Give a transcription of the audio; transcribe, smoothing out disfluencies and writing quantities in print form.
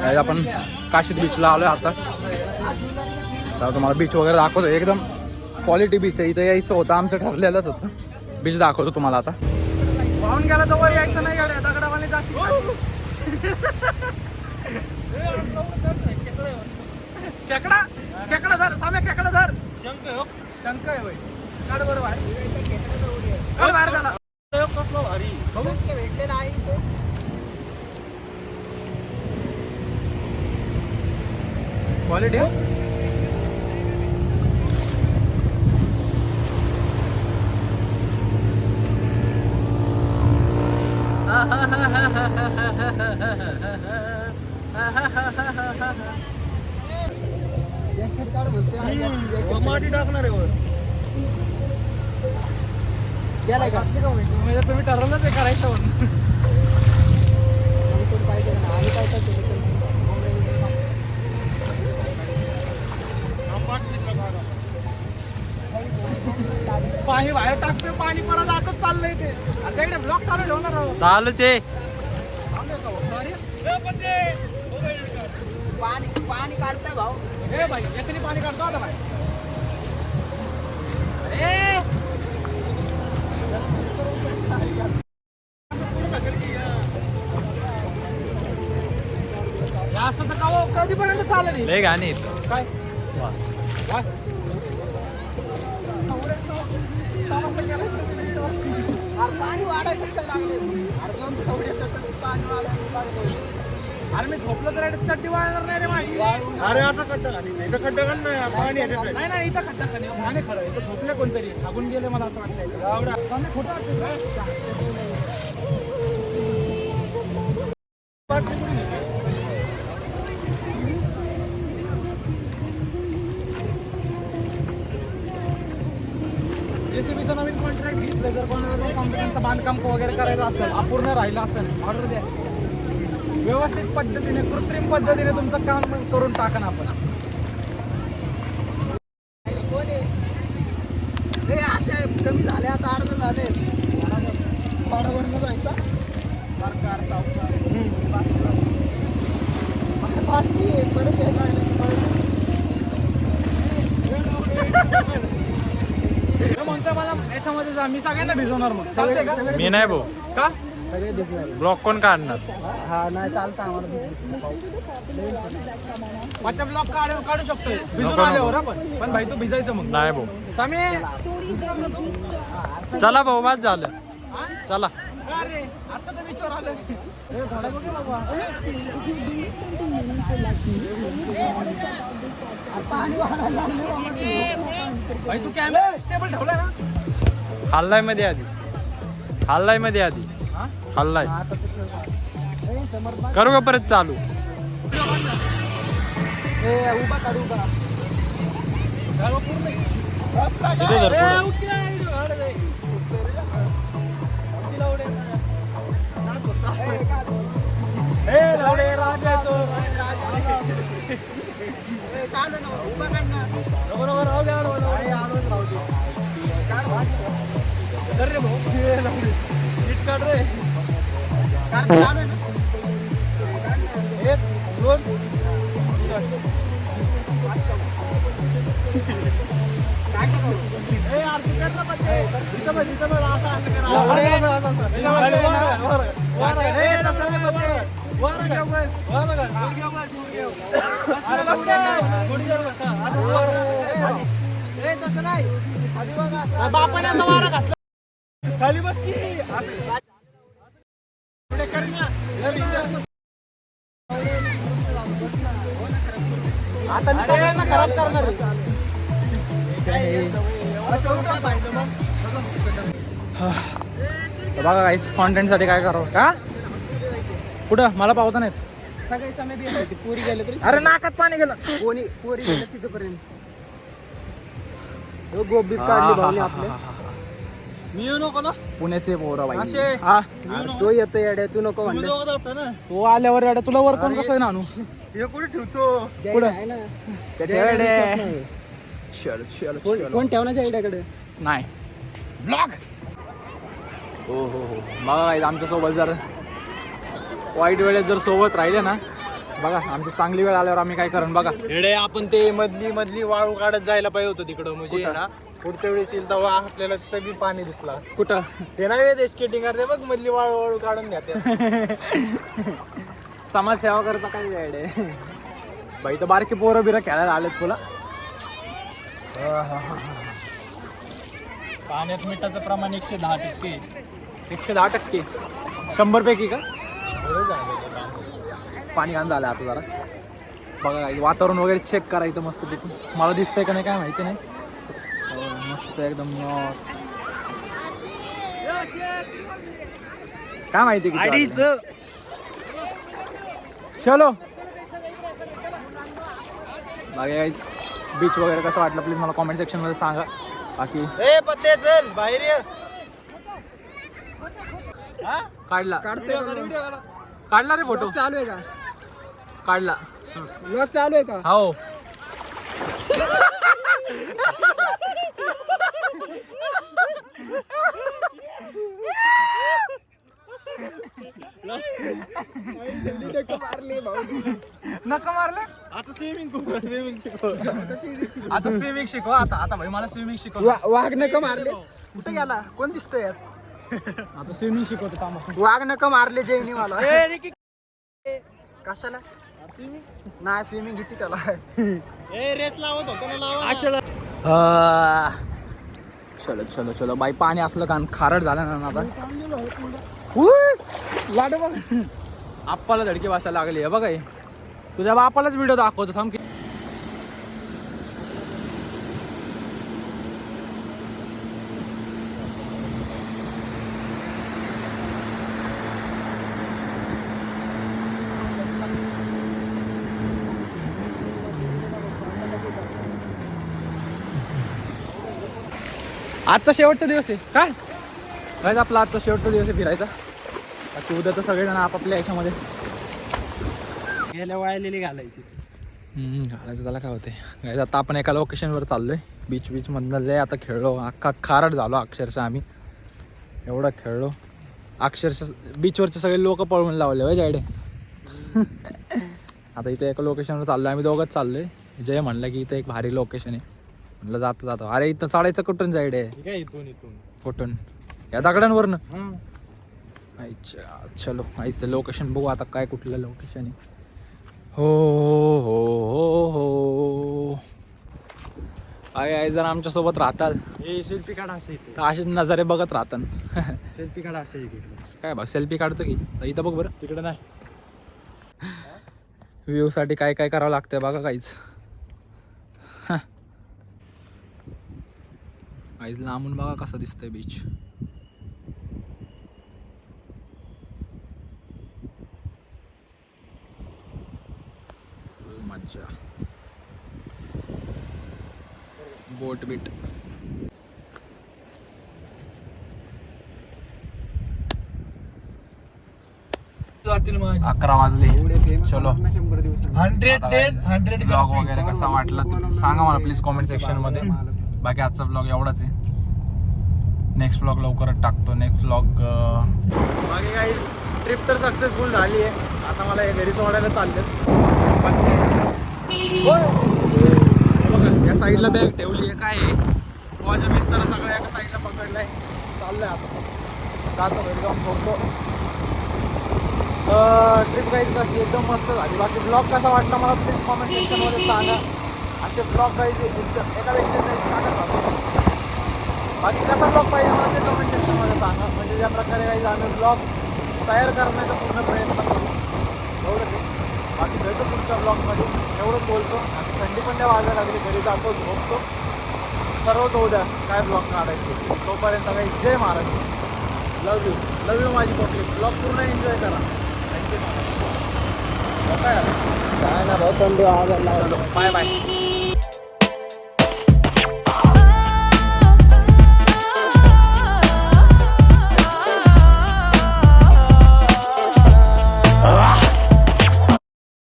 आपण काशीद बीचला आलोय आता. तर तुम्हाला बीच वगैरे दाखवतो. एकदम क्वालिटी बीच आहे. इथं यायचं होतं, आमचं ठरलेलंच होतं. बीच दाखवतो तुम्हाला आता. वाहून गेला तर वर यायचं नाही, गाड्या दगडावाने जायची. खेकडा खेकडा धर साम्या, खेकडा धर. शंख आहे होय. काढ बरं बाहेर, काढ बाहेर झाला. भेटलेला आहे क्वालिटी. माटी टाकणार आहे वर. गेलाय का तुम्ही ठरवलंच आहे करायचं म्हणून. पाहिजे आणि काय पाणी बाहेर टाकतोय, पाणी परत आतच चाललंय ते. आता इकडे ब्लॉक चालू ठेवणार चालूच आहे. पाणी पाणी काढताय भाऊ. हे भाई याच्याने पाणी काढतो आता भाई. अरे असं तर कधीपर्यंत चालेल. लय गाणी काय वास. वास पाणी वाढायचंच काय लागले. पाणी वाढायला. अरे मी झोपलं तर चड्डी वाळणार नाही रे माझी. अरे आता खड्डा खाली इथं खड्डा खाली नाही पाणी. नाही नाही इथं खड्डा खाली पाणी खरं. इथं झोपले कोणतरी, लागून गेले मला असं वाटतंय. खोटं जेसीबीचा नवीन कॉन्ट्रॅक्ट घेतलं. जर कोणाला समजा बांधकाम वगैरे करायचं असेल, अपूर्ण राहिलं असेल, ऑर्डर द्या. व्यवस्थित पद्धतीने, कृत्रिम पद्धतीने तुमचं काम करून टाका ना आपण. कमी झाले आता, अर्ध झाले. भाडावरनं जायचा सरकार सावकार म्हणतो मला याच्यामध्ये जा. मी सगळ्यांना भिजवणार मग. चालतंय का? मी नाही भाऊ. का सगळे भिजणार. ब्लॉक कोण काढणार? हा नाही चालतं आम्हाला. माझा ब्लॉक काढू शकतोय भिजून आल्यावर. पण भाई तू भिजायचं मग. नाही भाऊ. सामी चला भाऊ, बाद झालं. चला. अरे आता तर बीचवर आलं. भाई तू कॅमेरा स्टेबल ठेवलाय ना? हल्लाय मध्ये आधी. हल्लाय मध्ये आधी. हल्लाय. करू का परत चालू? उभा काढू उभा. इथे धर पुढं. चालू ना उभा काढणार. बरोबर राहू द्या. रे भाऊ नीट काढ रे. चालू ना. 1 2 तसं नाही. बापाने असं वारा घातला खाली बस की. आता मी सगळ्यांना खराब करणार. बघा काहीच कॉन्टेंट साठी काय करावं का. कुठं मला पावता नाहीत. सगळे समय बी आहे. पोरी गेले तरी अरे नाकात पाणी गेलं. कोणी पोरी गेले तिथपर्यंत. गोबी काढली भाऊने आपले. मी येऊ नको ना. पुण्याचे पोरं बाई. असे. हा तो येतो येड्या तू नको म्हणलं. ना तू आल्यावर येड्या तुला वर कोण कसं आणू. हे कुठे ठेवतो. पुढं. आहे ना ते ठेवडे. कोण ठेवण्याच्या आयडियाकडे नाही. ब्लॉग. हो बघा आमच्या सोबत जर वाईट वेळेत जर सोबत राहिले ना बघा आमची चांगली वेळ आल्यावर आम्ही काय करण बघा. येडे आपण ते मधली वाळू काढत जायला पाहिजे होतं तिकडं म्हणजे कुठं? ना पुढच्या वेळेस येईल तेव्हा आपल्याला तिथं बी पाणी दिसलं असतं. कुठं ते नाही स्केटिंग करते बघ मधली वाळू काढून घ्या समाजसेवा करता काय जायडे बाई तर बारकी पोरं बिरं खेळायला आलेत तुला. पाण्यात मिठाचं प्रमाण 110%. 110%. 100 पैकी का पाणी घाण झालं आता जरा. बघा काही वातावरण वगैरे चेक करायचं मस्त पैकी. मला दिसतंय का नाही काय माहिती नाही. मस्त एकदम काय माहिती किती वाजले? चलो बाकी काही बीच वगैरे कसं वाटलं प्लीज मला कॉमेंट सेक्शन मध्ये सांगा. बाकी ए पत्ते चल बाहेर ये. काढला काढतोय काढला रे फोटो चालू आहे का काढला व्लॉग चालू आहे का हो. मारले भाऊ नका मारले. आता स्विमिंग शिकव. आता स्विमिंग शिकव. आता भाई मला स्विमिंग शिकव. वाघ नका मारले कुठे गेला कोण दिसतोय यात आता स्विमिंग शिकवतो थांबा. वाघ नका मारले जैनी मला कशाला नाही स्विमिंग घेते त्याला रेस लावत होतो ना लावा. चलो चलो चलो बाई पाणी असलं का खारट झालं ना आता. लाड बघ आप्पाला धडकी बसायला लागली आहे बघा. तुझ्या बापालाच व्हिडिओ दाखवतो थांब की. आजचा शेवटचा दिवस आहे काय काय आपला आजचा शेवटचा दिवस आहे फिरायचा. बाकी उद्या तर सगळेजण आपापल्या याच्यामध्ये गेल्या वाळलेली घालायची. घालायचं त्याला काय होते गाईज. आता आपण एका लोकेशनवर चाललोय बीच मधनं लय आता खेळलो अख्खा खारट झालो अक्षरशः आम्ही. एवढं खेळलो अक्षरशः बीचवरचे सगळे लोक पळवून लावले होय जायडे. आता इथे एका लोकेशनवर चाललोय आम्ही दोघंच चाललोय. जय म्हणलं की इथं एक भारी लोकेशन आहे म्हणलं जातो. अरे इथं चढायचं कुठून जायडे इथून कुठून या दगडांवरनं. अच्छा चलो आईच ते लोकेशन बघू आता काय कुठलं लोकेशन आहे. हो हो हो हो आई जर आमच्यासोबत राहतात हे सेल्फी काढा असं तर असेच नजारे बघत राहतात. सेल्फी काढा असं इकडे. काय बघ सेल्फी काढतो की इथं बघ बरं. तिकडे नाही व्ह्यूसाठी काय काय करावं लागतंय बघा काहीच. काहीच लांबून बघा कसं दिसतंय बीच. मज्जा बोट बीट. जातील मग 11 वाजले. एवढे फेमस चलो. 100 दिवसांनी 100 days 100 ब्लॉग वगैरे कसा वाटला तर सांगा मला प्लीज कॉमेंट सेक्शन मध्ये. बाकी आजचा ब्लॉग एवढाच आहे. नेक्स्ट ब्लॉग लवकरच टाकतो. नेक्स्ट ब्लॉग बाकी काही ट्रिप तर सक्सेसफुल झाली आहे. आता मला हे घरी सोडायला चालले. बघा या साईडला बॅग ठेवली आहे काय आहे माझ्या मिस्तर सगळ्या एका साईडला पकडलाय. चाललंय आता जातो घरी जाऊन झोपतो. ट्रिप काही कशी एकदम मस्त झाली. बाकी ब्लॉग कसा वाटला मला प्लीज कॉमेंट सेक्शनमध्ये सांगा. असे ब्लॉग काही एकदम एकापेक्षा टाकत राहतो. बाकी कसा ब्लॉग पाहिजे मला ते कमेंट सेक्शनमध्ये सांगा. म्हणजे ज्या प्रकारे काही आम्ही ब्लॉग तयार करण्याचा पूर्ण प्रयत्न करू. एवढंच आहे. बाकी भेटतो पुढच्या ब्लॉगमध्ये. एवढंच बोलतो. आणि थंडी पण त्या वाजायला लागली घरी जातो झोपतो. ठरवतो उद्या काय ब्लॉग काढायचे. तोपर्यंत काही जय महाराष्ट्र. लव यू माझी पब्लिक. ब्लॉग पूर्ण एन्जॉय करा. Thank you so much. काय काय ना भाऊ थंडी वाजायला लागली. चलो बाय बाय.